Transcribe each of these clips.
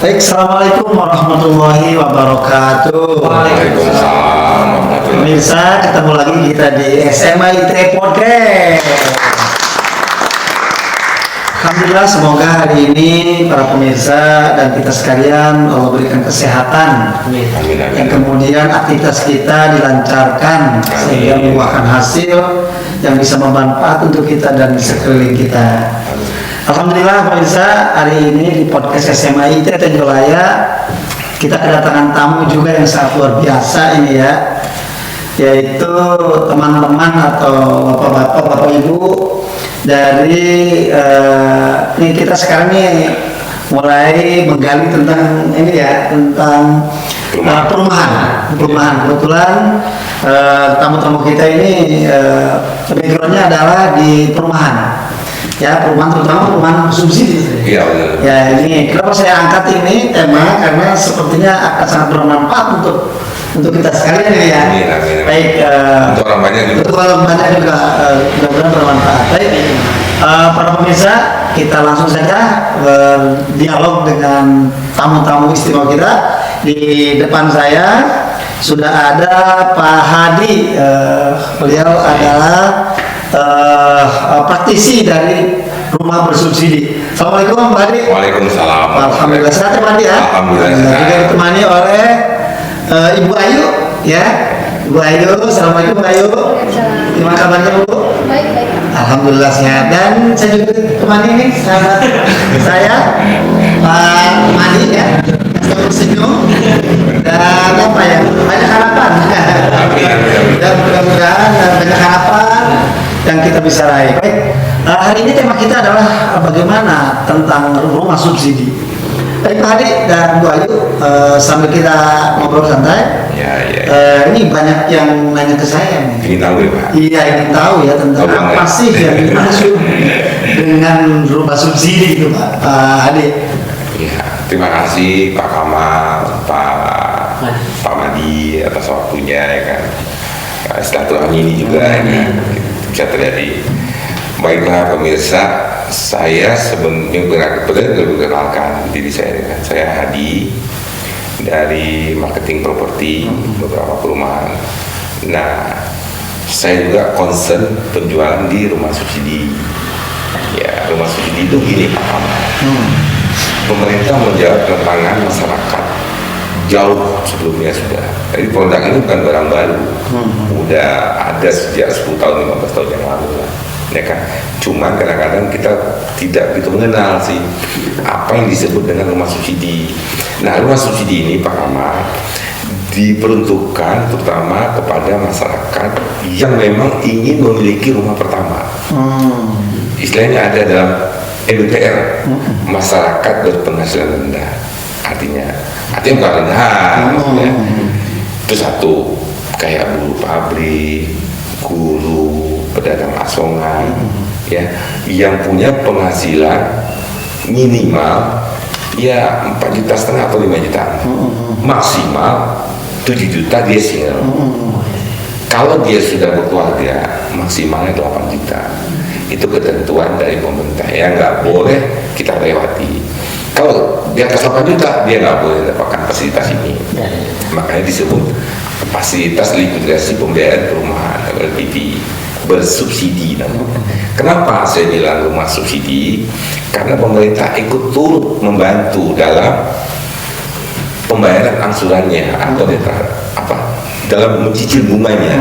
Baik, Assalamualaikum warahmatullahi wabarakatuh. Waalaikumsalam. Pemirsa, ketemu lagi kita di SMA ITE Podcast. Alhamdulillah, semoga hari ini para pemirsa dan kita sekalian Allah berikan kesehatan. Amin. Yang kemudian aktivitas kita dilancarkan sehingga membuahkan hasil yang bisa bermanfaat untuk kita dan sekeliling kita. Alhamdulillah pemirsa, hari ini di podcast SMA ITE Tenjolaya kita kedatangan tamu juga yang sangat luar biasa ini ya, yaitu teman-teman atau bapak-bapak, ibu dari ini kita sekarang nih mulai menggali tentang ini ya, tentang perumahan. Kebetulan tamu-tamu kita ini backgroundnya adalah di perumahan. Ya, perumahan terutama perumahan subsidi. Iya benar. Ya, ini kenapa saya angkat ini tema karena sepertinya akan sangat bermanfaat untuk kita sekalian ya. Amin. Baik, Untuk orang banyak juga. untuk orang banyak juga mudah-mudahan bermanfaat. Baik, para pemirsa, kita langsung saja berdialog dengan tamu-tamu istimewa kita. Di depan saya sudah ada Pak Hadi. Beliau adalah praktisi dari rumah bersubsidi. Assalamualaikum Pak Hadi. Waalaikumsalam. Alhamdulillah sehat ya Pak Hadi ya. Alhamdulillah sehat. Juga ditemani oleh Ibu Ayu ya. Ibu Ayu, assalamualaikum Ibu Ayu. Gimana kabarnya Bu? Baik. Alhamdulillah sehat. Dan saya juga ditemani nih sahabat saya Pak Madi ya. Selalu senyum dan apa ya, banyak harapan. Dan mudah-mudahan banyak harapan yang kita bisa raih. Baik, hari ini tema kita adalah bagaimana tentang rumah subsidi. Baik Pak Hadi dan Bu Ayu, sambil kita ngobrol santai. Ya. Ini banyak yang nanya ke saya nih. Ingin tahu ya Pak? Iya, ingin tahu ya tentang apa sih yang dimaksud dengan rumah subsidi itu Pak Hadi. Ya, terima kasih Pak Kamal, Pak Madi atas waktunya ya kan. Silaturahmi ini juga ya kan bisa terjadi. Baiklah pemirsa, saya sebelumnya perkenalkan diri saya ya kan. Saya Hadi dari marketing properti beberapa perumahan. Nah, saya juga concern penjualan di rumah subsidi. Ya, rumah subsidi itu gini Pak Kamal. Pemerintah menjawab tantangan masyarakat jauh sebelumnya sudah. Jadi produk ini bukan barang baru, udah ada sejak 10 tahun, 15 tahun yang lalu lah, ya kan. Cuman kadang-kadang kita tidak begitu mengenal sih apa yang disebut dengan rumah subsidi. Nah, rumah subsidi ini Pak Kamal diperuntukkan terutama kepada masyarakat yang memang ingin memiliki rumah pertama. Istilahnya ada dalam MBPR, masyarakat berpenghasilan rendah. Artinya bukan rendah, maksudnya. Itu satu, kayak buruh pabrik, guru, pedagang asongan, ya, yang punya penghasilan minimal ya 4,5 juta atau 5 juta, maksimal 7 juta dia single. Kalau dia sudah berkeluarga, maksimalnya 8 juta. Itu ketentuan dari pemerintah yang nggak boleh kita lewati. Kalau di atas 8 juta dia nggak boleh dapatkan fasilitas ini. Makanya disebut fasilitas likuidasi pembiayaan perumahan LPP bersubsidi namanya. Kenapa saya bilang rumah subsidi? Karena pemerintah ikut turut membantu dalam pembayaran angsurannya atau dalam mencicil bunganya.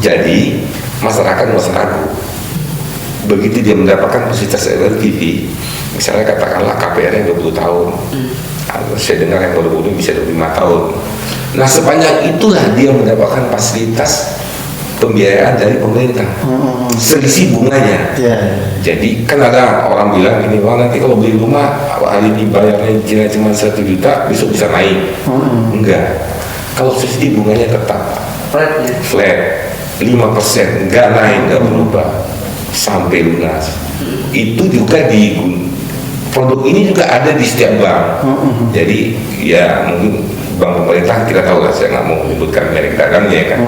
Jadi masyarakat nggak usah ragu. Begitu dia mendapatkan fasilitas LPP, misalnya katakanlah KPR yang 20 tahun, atau saya dengar yang baru ini bisa 25 tahun. Nah, sepanjang itulah dia mendapatkan fasilitas pembiayaan dari pemerintah, selisih bunganya. Jadi kan ada orang bilang ini, wah nanti kalau beli rumah hari ini bayarnya cuma 1 juta, besok bisa naik. Enggak, kalau selisih bunganya tetap flat 5%, enggak naik, enggak berubah sampai lunas. Itu juga di produk ini juga ada di setiap bank. Jadi ya mungkin bank pemerintah kita tahu lah, saya nggak mau menyebutkan merek dagangnya kan.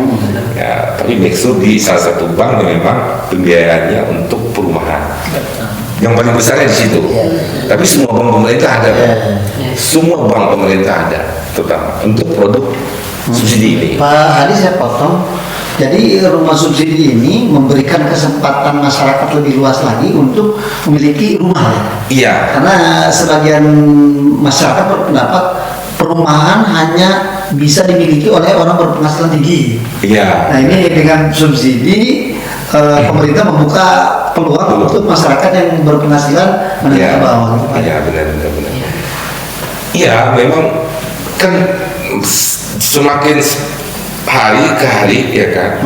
Ya, tapi make sure di salah satu bank yang memang pembiayaannya untuk perumahan. Yang paling besarnya di situ. Tapi semua bank pemerintah ada. Semua bank pemerintah ada, terutama untuk produk subsidi ini. Pak Hadi, saya potong. Jadi rumah subsidi ini memberikan kesempatan masyarakat lebih luas lagi untuk memiliki rumah. Iya. Karena sebagian masyarakat berpendapat perumahan hanya bisa dimiliki oleh orang berpenghasilan tinggi. Iya. Nah ini dengan subsidi pemerintah membuka peluang untuk masyarakat yang berpenghasilan menengah ke bawah. Iya, benar. Iya, memang kan semakin hari ke hari ya kan,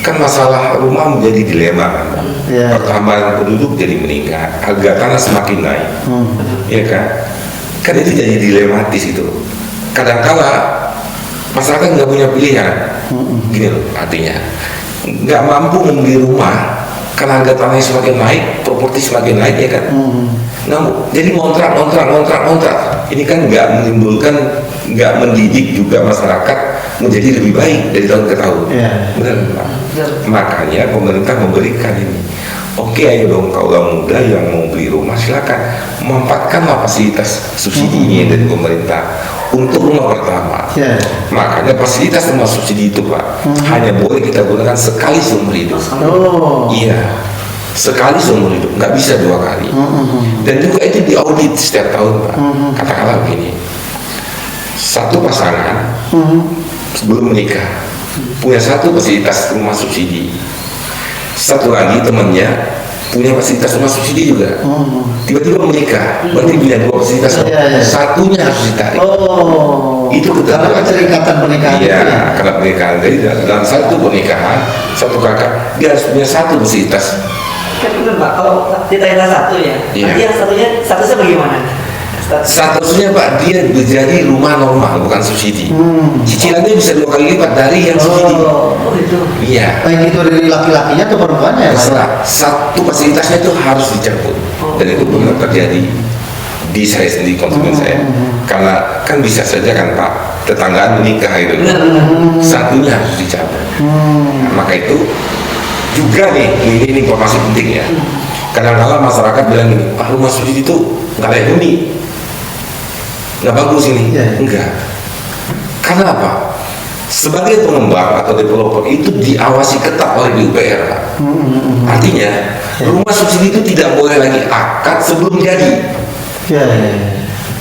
kan masalah rumah menjadi dilema kan. Pertambahan penduduk jadi meningkat, harga tanah semakin naik, ya kan itu jadi dilematis itu. Kadang-kala masyarakat nggak punya pilihan, gini loh artinya, nggak mampu membeli rumah karena harga tanahnya semakin naik, properti semakin naik ya kan. Jadi ngontrak. Ini kan nggak mendidik juga masyarakat menjadi lebih baik dari tahun ke tahun. Benar Pak. Makanya pemerintah memberikan ini. Oke, ayo dong kaulah muda yang mau beli rumah silakan manfaatkanlah fasilitas subsidi ini dari pemerintah untuk rumah pertama. Makanya fasilitas rumah subsidi itu Pak hanya boleh kita gunakan sekali seumur hidup. Iya. Sekali seumur hidup, nggak bisa 2 kali. Dan juga itu diaudit setiap tahun Pak. Katakanlah begini, satu pasangan sebelum menikah punya satu fasilitas rumah subsidi, satu lagi temannya punya fasilitas rumah subsidi juga, tiba-tiba menikah, berarti punya 2 fasilitas, satunya harus ditarik. Itu ketentuan keterikatan pernikahan. Iya, karena pernikahan. Jadi dalam satu pernikahan, satu kakak dia harus punya satu fasilitas. Kan benar Pak, kalau ditanya satu ya, nanti yang statusnya bagaimana? Statusnya Pak, dia menjadi rumah normal, bukan subsidi. Cicilannya bisa 2 kali lipat dari yang subsidi. Itu. Iya. Baik itu dari laki-lakinya atau perempuannya. Terserah. Satu fasilitasnya itu harus dicabut, dan itu benar terjadi di saya sendiri, konsumen saya. Karena kan bisa saja kan Pak, tetanggaan menikah itu, satunya harus dicabut. Maka itu juga nih, ini informasi penting ya. Kadang-kadang masyarakat bilang gini, Pak rumah subsidi itu nggak layak huni, nggak bagus ini. Enggak. Karena apa? Sebagai pengembang atau developer itu diawasi ketat oleh PUPR Pak. Artinya rumah subsidi itu tidak boleh lagi akad sebelum jadi.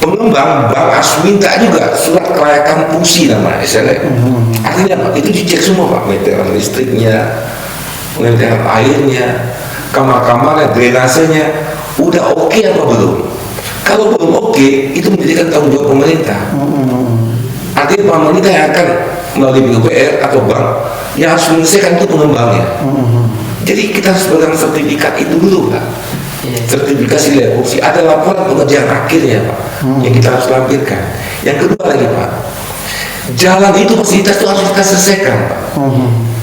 Pengembang bank harus minta juga surat kelayakan fungsi nama SLM. Artinya Pak, itu dicek semua Pak, meteran listriknya, meteran airnya, kamar-kamarnya, drainasenya udah oke apa belum? Kalau belum oke, itu menjadikan tanggung jawab pemerintah. Artinya pemerintah yang akan melalui PUPR atau bank yang harus menyelesaikan itu pengembangnya. Jadi kita harus pegang sertifikat itu dulu Pak. Sertifikasi layak fungsi, ada laporan pengerjaan akhirnya Pak yang kita harus lampirkan. Yang kedua lagi Pak, jalan itu fasilitas itu harus kita selesaikan Pak.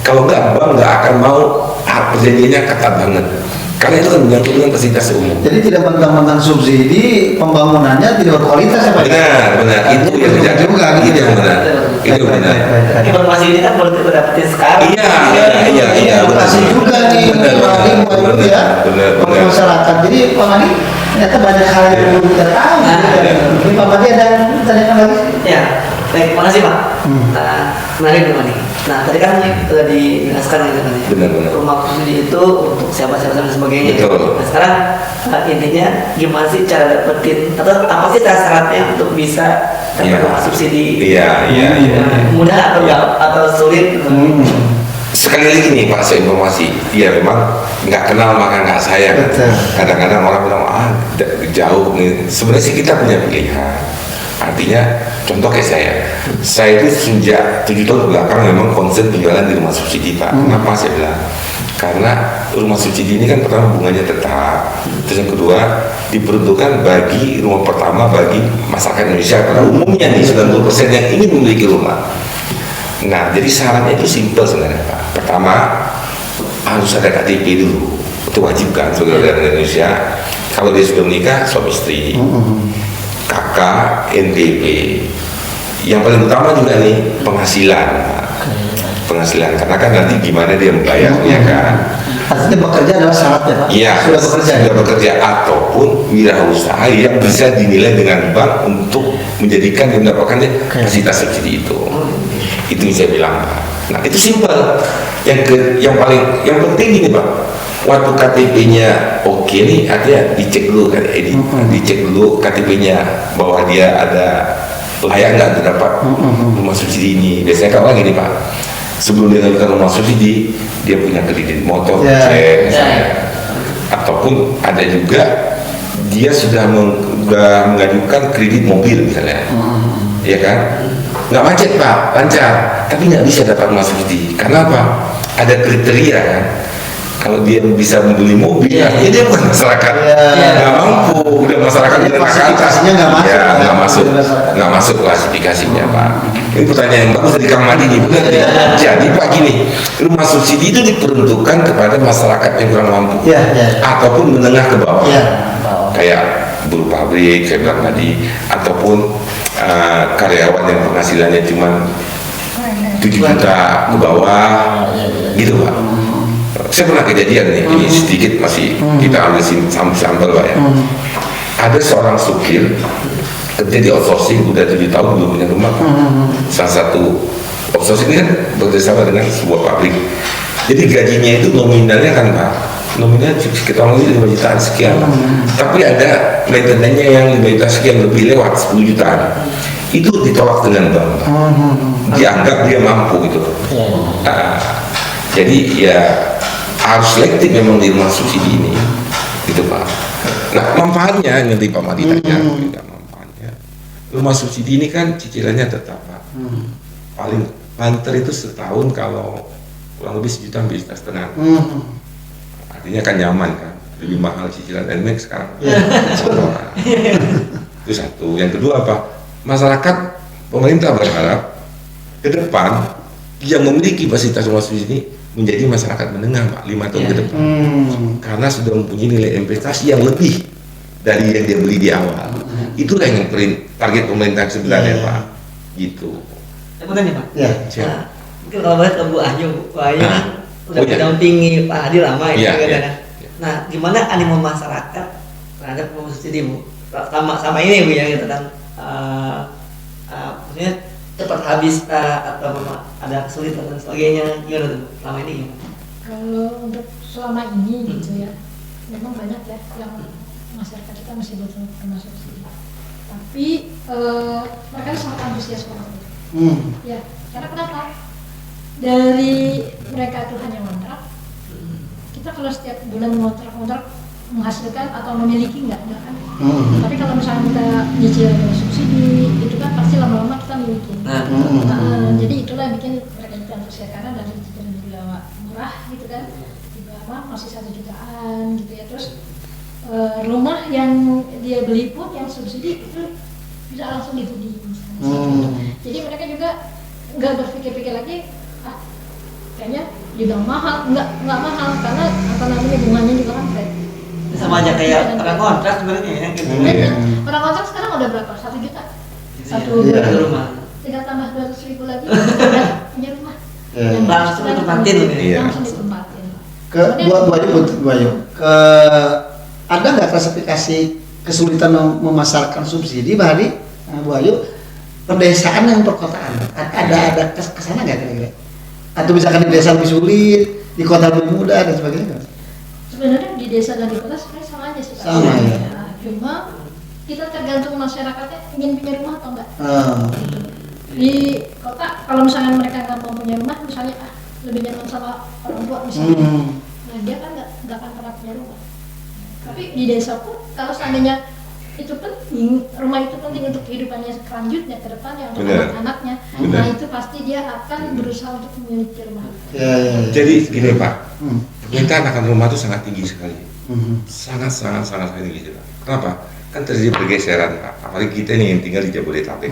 Kalau enggak, bank nggak akan mau perjanjiannya ketat banget. Karena itu kan menyangkut dengan fasilitas umum. Jadi tidak mentang-mentang subsidi pembangunannya tidak berkualitas ya Pak? Benar. Itu yang terjadi juga. Itu yang benar. Itu benar. Informasi ini kan baru kita dapetin sekarang. Iya. Edukasi juga nih Pak masyarakat. Jadi Pak Madi ternyata banyak hal yang belum kita tahu. Ini Pak Madi ada tanyakan lagi? Ya, baik, makasih Pak. Menarik Pak Madi. Nah, tadi kan sudah dijelaskan gitu kan ya. Benar. Rumah subsidi itu untuk siapa dan sebagainya. Betul. Nah, sekarang intinya gimana sih cara dapetin atau apa sih syaratnya untuk bisa dapat rumah subsidi? Iya. Mudah atau sulit? Sekali lagi nih Pak, saya informasi. Iya memang nggak kenal maka nggak sayang. Kadang-kadang orang bilang jauh nih. Sebenarnya sih kita punya pilihan. Artinya contoh kayak saya itu sejak 7 tahun belakang memang konsen penjualan di rumah subsidi Pak. Kenapa saya bilang? Karena rumah subsidi ini kan pertama bunganya tetap, terus yang kedua diperuntukkan bagi rumah pertama bagi masyarakat Indonesia pada umumnya nih 90% yang ingin memiliki rumah. Nah jadi syaratnya itu simpel sebenarnya Pak. Pertama harus ada KTP dulu, itu wajib kan sebagai warga Indonesia. Kalau dia sudah menikah suami istri, kakak, NPP. Yang paling utama juga nih penghasilan, karena kan nanti gimana dia membayarnya kan. Artinya bekerja adalah syaratnya Pak. Iya, Sudah bekerja. sudah bekerja ataupun wirausaha yang bisa dinilai dengan bank untuk menjadikan dan mendapatkan fasilitas subsidi itu. Itu yang saya bilang Pak. Nah itu simpel. Yang penting gini Pak. Waktu KTP-nya oke nih, artinya dicek dulu kan, dicek dulu KTP-nya bahwa dia ada layak nggak untuk dapat rumah subsidi ini. Biasanya kalau gini Pak, sebelum dia mengajukan rumah subsidi, dia punya kredit motor, cek, ataupun ada juga dia sudah mengajukan kredit mobil misalnya, ya kan? Nggak macet Pak, lancar, tapi nggak bisa dapat rumah subsidi. Karena apa? Ada kriteria kan. Kalau dia bisa membeli mobil, artinya dia bukan masyarakat, nggak mampu, udah masyarakat klasifikasinya nggak masuk klasifikasinya Pak. Ini pertanyaan yang bagus dari Kang Madi nih, benar nih. Jadi Pak gini, rumah subsidi itu diperuntukkan kepada masyarakat yang kurang mampu, ataupun menengah ke bawah, kayak buruh pabrik, saya bilang tadi, ataupun karyawan yang penghasilannya cuma 7 juta ke bawah, gitu Pak. Saya pernah kejadian nih, ini sedikit masih kita ambil sampel Pak ya. Ada seorang supir kerja di outsourcing udah 7 tahun belum punya rumah. Salah satu outsourcing ini kan bekerjasama dengan sebuah pabrik. Jadi gajinya itu nominalnya kan Pak, nominalnya kita ngomong 5 jutaan sekian. Tapi ada maintenance-nya yang 5 juta sekian lebih lewat 10 jutaan. Itu ditolak dengan bank Pak. Dianggap dia mampu gitu. Jadi ya harus selektif memang di rumah subsidi ini, gitu Pak. Nah manfaatnya yang tadi Pak Madi tanya, manfaatnya rumah subsidi ini kan cicilannya tetap Pak. Paling banter itu setahun kalau kurang lebih 1,5 juta Artinya kan nyaman kan, lebih mahal cicilan NMAX sekarang. Itu satu. Yang kedua apa? Masyarakat, pemerintah berharap ke depan yang memiliki fasilitas rumah subsidi ini menjadi masyarakat menengah Pak, 5 tahun ke depan, karena sudah mempunyai nilai investasi yang lebih dari yang dia beli di awal. Itulah yang target pemerintah sebenarnya Pak, gitu. Bukan ya Pak? Ya. Mungkin kalau balik ke Bu Ayu udah mendampingi Pak Hadi lama itu kan. Nah, gimana animo masyarakat terhadap rumah subsidi Bu? Sama ini Bu ya gitu kan, maksudnya cepat habis atau ada kesulitan dan sebagainya, gimana tuh selama ini gimana? Kalau untuk selama ini gitu ya, memang banyak ya yang masyarakat kita masih butuh rumah subsidi. Tapi mereka sangat antusias banget. Ya, karena kenapa? Dari mereka itu hanya ngontrak. Kita kalau setiap bulan ngontrak menghasilkan atau memiliki enggak kan? Tapi kalau misalnya kita nyicil subsidi, itu kan pasti lama-lama kita miliki. Jadi itulah yang bikin mereka itu antusias, karena dari cicilan juga murah gitu kan, juga masih 1 jutaan gitu ya. Terus rumah yang dia beli pun yang subsidi itu bisa langsung dihuni misalnya. Jadi mereka juga nggak berpikir-pikir lagi, kayaknya dibilang mahal, nggak mahal karena apa namanya bunganya juga kan flat. Sama aja kayak orang kontrak sebenarnya ya gitu. Orang kontrak sekarang udah berapa? 1 juta. Satu rumah. Tinggal tambah 200.000 lagi udah punya rumah. Langsung ditempatin Langsung ditempatin. Bu Ayu, ada nggak klasifikasi kesulitan memasarkan subsidi Pak Hadi, Bu Ayu, pedesaan dan perkotaan? Ada kesana nggak kira-kira? Atau misalkan di desa lebih sulit, di kota lebih mudah dan sebagainya? Sebenarnya di desa dan di kota sebenarnya sama aja sih. Sama ya. Cuma kita tergantung masyarakatnya ingin punya rumah atau enggak. Di kota kalau misalnya mereka nggak mau punya rumah, misalnya lebih nyaman sama orang tua misalnya, nah dia kan nggak akan pernah punya rumah. Tapi di desa pun kalau seandainya itu penting, rumah itu penting untuk kehidupannya selanjutnya ke depannya untuk anak-anaknya, nah itu pasti dia akan berusaha untuk memiliki rumah. Jadi gini Pak, permintaan akan rumah itu sangat tinggi sekali, sangat tinggi Pak. Kenapa? Kan terjadi pergeseran Pak, apalagi kita nih yang tinggal di Jabodetabek.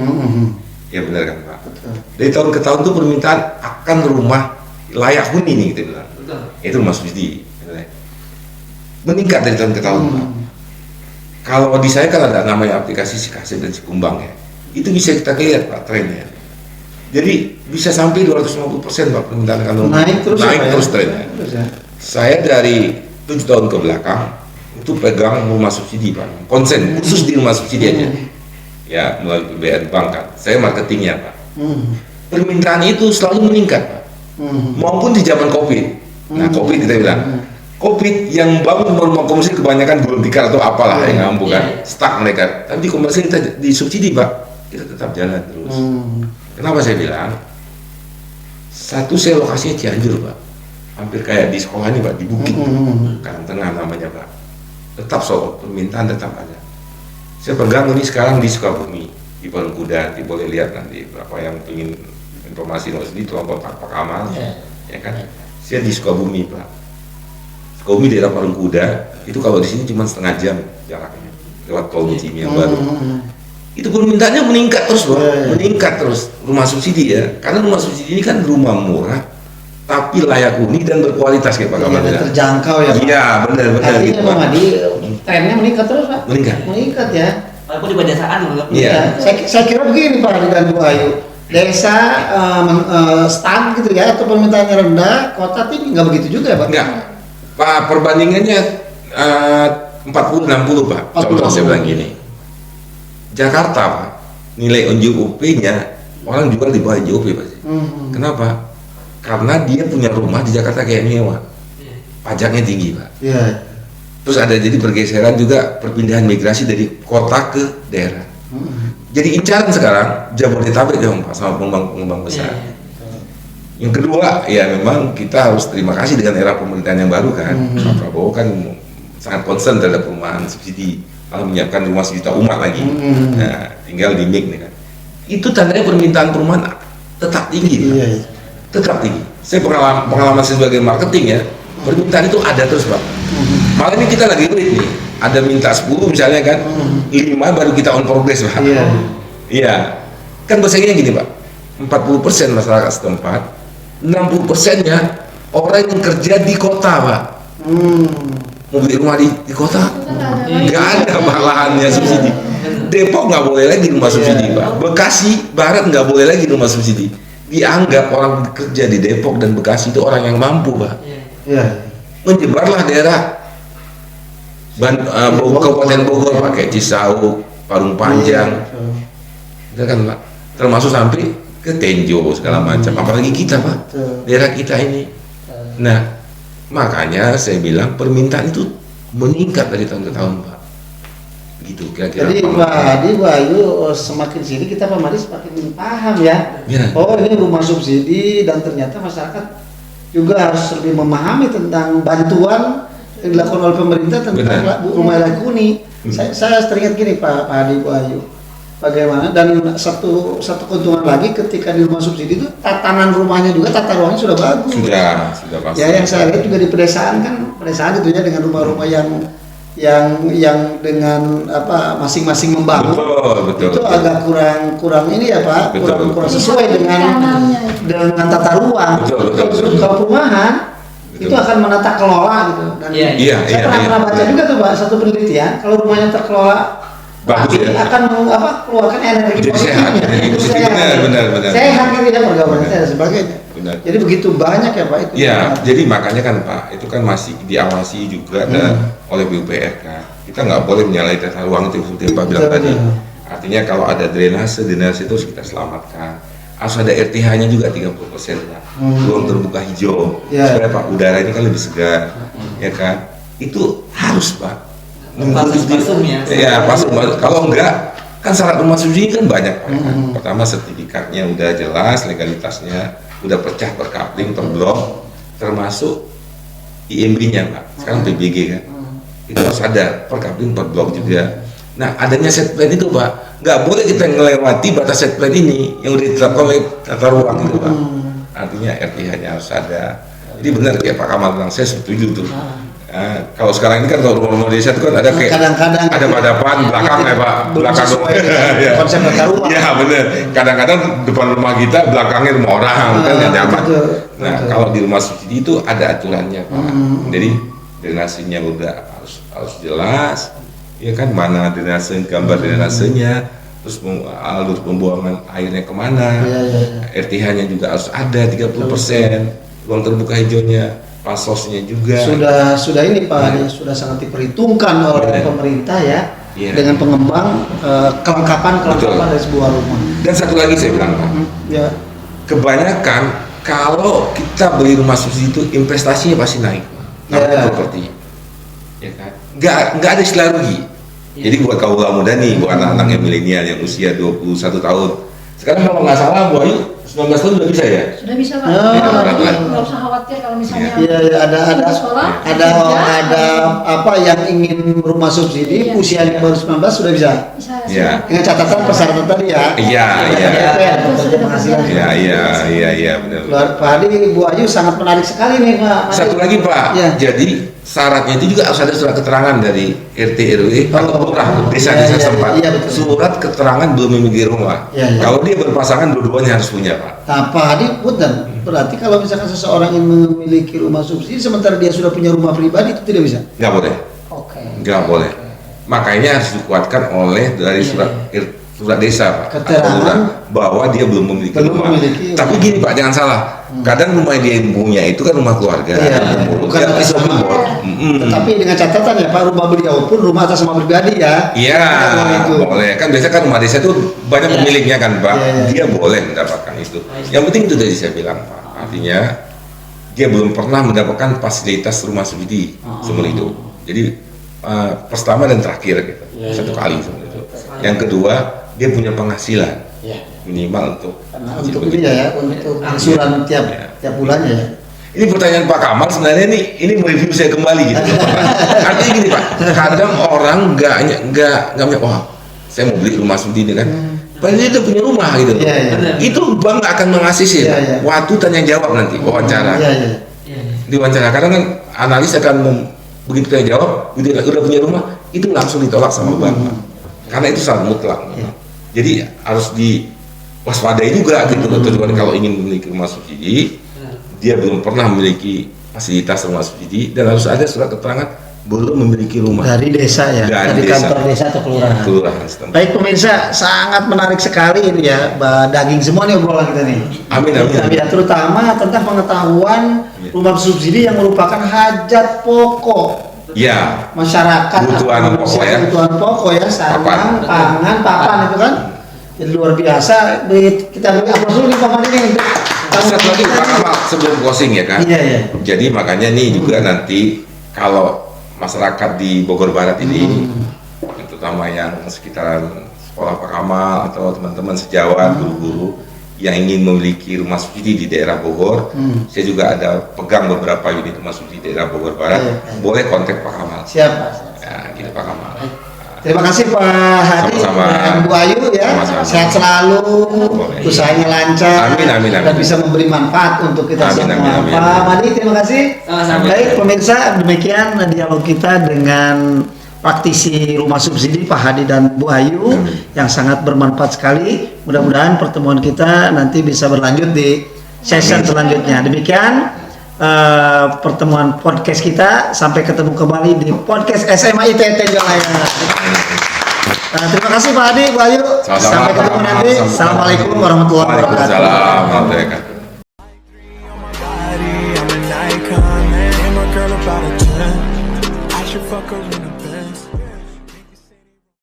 Ya benar kan Pak. Dari tahun ke tahun tuh permintaan akan rumah layak huni nih kita bilang. Itu rumah subsidi. Meningkat dari tahun ke tahun Pak. Kalau di saya kan ada namanya aplikasi Sikasih dan Sikumbang ya. Itu bisa kita lihat Pak trennya. Jadi bisa sampai 250% Pak permintaan akan rumah. Naik terus trennya. Saya dari 7 tahun ke belakang itu pegang rumah subsidi Pak, konsen khusus di rumah subsidi aja. Ya melalui PBR Bank kan, saya marketingnya Pak. Permintaan itu selalu meningkat Pak, maupun di zaman COVID. Nah COVID kita bilang, COVID yang bangun rumah komersil kebanyakan gulung tikar atau apalah yang ngampu kan, stuck mereka. Tapi di komersil kita di subsidi Pak, kita tetap jalan terus. Kenapa saya bilang? Satu saya lokasinya Cianjur Pak, hampir kayak di sekolah ini Pak, di Bukit, Karangtengah namanya Pak. Tetap soal permintaan tetap ada. Saya pegang ini sekarang di Sukabumi, di Parung Kuda, nanti boleh lihat nanti berapa yang ingin informasi di tolong Pak Kamal, ya kan? Saya di Sukabumi Pak. Sukabumi daerah Parung Kuda, itu kalau di sini cuma setengah jam jaraknya lewat tol Mucimi yang baru. Itu permintaannya meningkat terus Pak, meningkat terus rumah subsidi ya, karena rumah subsidi ini kan rumah murah, tapi layak huni dan berkualitas kayak Pak Kamal bilang. Terjangkau ya Pak. Iya benar Artinya gitu Pak Pak. Madi trennya meningkat terus Pak. Meningkat ya. Walaupun di pedesaan menurut Iya. Saya kira begini Pak Adi dan Bu Ayu. Desa stag gitu ya, atau permintaannya rendah, kota tinggi, nggak begitu juga ya Pak? Enggak, Pak, perbandingannya 40-60 Pak. Contoh saya bilang gini, Jakarta Pak, nilai NJOP-nya orang jual di bawah NJOP Pak. Kenapa? Karena dia punya rumah di Jakarta kayak nyewa, pajaknya tinggi Pak. Iya. Terus ada jadi pergeseran juga perpindahan migrasi dari kota ke daerah. Jadi incaran sekarang Jabodetabek dong Pak sama pengembang besar. Yang kedua ya memang kita harus terima kasih dengan era pemerintahan yang baru kan. Pak Prabowo kan sangat concern terhadap perumahan subsidi, malah menyiapkan rumah sejuta umat lagi. Nah tinggal di MIG nih kan. Itu tandanya permintaan perumahan tetap tinggi. Iya. Tetap tinggi. Saya pengalaman saya sebagai marketing ya, permintaan itu ada terus Pak. Malah ini kita lagi pelit nih, ada minta 10 misalnya kan, 5 baru kita on progress Pak. Iya. Kan bahasanya gini Pak, 40% masyarakat setempat, 60%-nya orang yang kerja di kota Pak. Mau beli rumah di kota? Nggak ada Pak lahannya subsidi. Depok nggak boleh lagi rumah subsidi Pak. Bekasi Barat nggak boleh lagi rumah subsidi. Dianggap orang kerja di Depok dan Bekasi itu orang yang mampu Pak. Menyebarlah daerah Kabupaten Bogor pakai Cisauk, Parung Panjang, itu kan Pak, termasuk sampai ke Tenjo segala macam. Apalagi kita Pak, daerah kita ini. Nah, makanya saya bilang permintaan itu meningkat dari tahun ke tahun Pak. Gitu kira-kira. Jadi Pak Adi, Bu Ayu, semakin sini kita Pak Madi semakin paham ya. Oh ini rumah subsidi dan ternyata masyarakat juga harus lebih memahami tentang bantuan yang dilakukan oleh pemerintah tentang rumah layak huni. Saya teringat gini Pak Adi, Bu Ayu, bagaimana dan satu keuntungan lagi ketika di rumah subsidi itu tatanan rumahnya juga, tata ruangnya sudah bagus. Sudah pasti. Ya yang saya lihat juga di pedesaan kan, pedesaan itu ya dengan rumah-rumah yang dengan apa masing-masing membangun. Betul. Itu agak kurang ini ya Pak, kurang sesuai dengan tata ruang. Betul. Kalau perumahan itu akan menata kelola gitu. Dan saya pernah baca juga tuh Pak satu penelitian, kalau rumahnya terkelola bagus akan keluarkan energi positifnya. Benar. Sehat gitu ya pergaulan dan sebagainya. Benar. Jadi begitu banyak ya Pak itu. Iya, jadi makanya kan Pak, itu kan masih diawasi juga oleh PUPR kan. Kita nggak boleh menyalahi tata ruang itu seperti Pak bilang tadi. Artinya kalau ada drainase itu harus kita selamatkan. Harus ada RTH-nya juga 30% Pak. Ruang terbuka hijau. Supaya Pak udara ini kan lebih segar. Ya kan? Itu harus Pak. Pasung ya. Iya, pasung. Kalau enggak, kan syarat rumah subsidi kan banyak Pak. Pertama sertifikatnya udah jelas, legalitasnya udah pecah per kapling, per blok, termasuk IMB-nya Pak. Sekarang PBG kan. Itu harus ada per kapling, per blok juga. Nah, adanya set plan itu Pak, nggak boleh kita melewati batas set plan ini yang udah ditetapkan oleh tata ruang itu Pak. Artinya RTH-nya harus ada. Jadi benar kayak Pak Kamal bilang, saya setuju tuh. Nah, kalau sekarang ini kan kalau rumah-rumah desa itu kan ada kayak kadang-kadang ada padapan belakang ya Pak, belakang rumah konsep tata ruang. Iya benar. Kadang-kadang depan rumah kita belakangnya rumah orang kan nggak nyaman. Nah kalau di rumah subsidi itu ada aturannya Pak. Jadi drainasenya udah harus jelas, ya kan mana drainase, gambar drainasenya, terus alur pembuangan airnya kemana, RTH-nya juga harus ada 30%, ruang terbuka hijaunya. pasosnya juga. Sudah ini Pak, ya, sudah sangat diperhitungkan oleh pemerintah ya, Iya. dengan pengembang kelengkapan Betul. dari sebuah rumah. Dan satu lagi saya bilang Pak, Ya, kebanyakan kalau kita beli rumah subsidi itu investasinya pasti naik, namanya Ya. properti, ya kan? Nggak ada istilah rugi. Jadi buat kaula muda nih, buat anak-anak yang milenial yang usia 21 tahun, sekarang kalau nggak salah Bu Ayu 19 tahun udah bisa ya? Sudah bisa Pak. Oh, Jadi iya. nggak usah khawatir kalau misalnya iya, ya, ada di sekolah, ada kerja, apa yang ingin rumah subsidi Iya. usianya baru 19 sudah bisa. bisa. Iya. Dengan catatan persyaratan tadi ya. Iya, iya. Penghasilan. Iya, benar. Pak Hadi, Bu Ayu sangat menarik sekali nih Pak. Satu lagi Pak, Ya. jadi syaratnya itu juga harus ada surat keterangan dari RT RW atau Oh. lurah desa-desa Iya, iya, setempat. iya, betul. Surat keterangan belum memiliki rumah. Iya, iya. Kalau dia berpasangan dua-duanya harus punya Pak. Nah, Pak Hadi, punten. Berarti kalau misalkan seseorang ingin memiliki rumah subsidi sementara dia sudah punya rumah pribadi itu tidak bisa. Nggak boleh, Oke. nggak boleh. Makanya harus dikuatkan oleh dari surat desa Pak, atau Keterangan lurah, bahwa dia belum memiliki belum rumah. memiliki Tapi rumah. gini Pak, jangan salah. Kadang rumah yang dia punya itu kan rumah keluarga, Iya, bukan bukan atas Islam nama. Timur. Tetapi dengan catatan ya Pak, rumah beliau pun rumah atas nama pribadi ya. Iya, Itu. boleh. Kan biasa kan rumah desa itu banyak Iya. pemiliknya kan Pak. Iya, iya. Dia boleh mendapatkan itu. Yang penting itu tadi saya bilang Pak. Artinya dia belum pernah mendapatkan fasilitas rumah subsidi seumur hidup. Jadi pertama dan terakhir gitu, Iya, satu iya. kali seumur hidup. Yang kedua dia punya penghasilan minimal untuk Untuk ini ya, untuk angsuran tiap bulannya ya. Ini pertanyaan Pak Kamal sebenarnya ini mereview saya kembali gitu. Artinya gini Pak, kadang orang nggak wah saya mau beli rumah subsidi kan, padahal dia udah punya rumah gitu. Iya, iya. Itu bank nggak akan mengasih Iya, iya. waktu tanya jawab nanti wawancara. Iya, iya. Di wawancara kadang kan analis akan begitu tanya jawab, begitu udah punya rumah itu langsung ditolak sama bank Pak. Karena itu sangat mutlak. Jadi harus diwaspadai juga gitu tujuan kalau ingin memiliki rumah subsidi. Dia belum pernah memiliki fasilitas rumah subsidi dan harus ada surat keterangan belum memiliki rumah Dari desa ya, Dari dari desa. kantor desa atau kelurahan. kelurahan setempat. Baik pemirsa, sangat menarik sekali ini ya, daging semua nih obrolan kita nih. Amin, amin. Ya, terutama tentang pengetahuan rumah subsidi yang merupakan hajat pokok Ya, masyarakat. Kebutuhan atau pokok ya. Kebutuhan pokok ya, sandang, pangan, papan itu kan. Jadi luar biasa. Kita beri aplaus dulu nih papan ini untuk satu lagi Pak Kamal sebelum closing ya kan. Iya, iya. Jadi makanya nih juga nanti kalau masyarakat di Bogor Barat ini, terutama yang sekitaran sekolah Pak Kamal atau teman-teman sejawat, guru-guru yang ingin memiliki rumah subsidi di daerah Bogor, saya juga ada pegang beberapa unit rumah subsidi di daerah Bogor Barat, Iya. boleh kontak Pak Kamal. Siapa? Ya, gitu Pak Kamal. Terima kasih Pak Hadi Sama-sama. dan Bu Ayu ya. Sama-sama. Sehat selalu, Boleh. usahanya lancar, Amin, amin, amin. dan bisa memberi manfaat untuk kita Amin, semua. amin, amin. Pak Madi, terima kasih. Sama-sama. Baik pemirsa, demikian dialog kita dengan praktisi rumah subsidi Pak Hadi dan Bu Ayu yang sangat bermanfaat sekali. Mudah-mudahan pertemuan kita nanti bisa berlanjut di session selanjutnya. Demikian pertemuan podcast kita. Sampai ketemu kembali di podcast SMA ITT Jalaya. Terima kasih Pak Hadi, Bu Ayu. Sama-sama, Sampai Pak ketemu Kamal. nanti. Sama-sama. Assalamualaikum warahmatullahi wabarakatuh. Waalaikumsalam warahmatullahi wabarakatuh.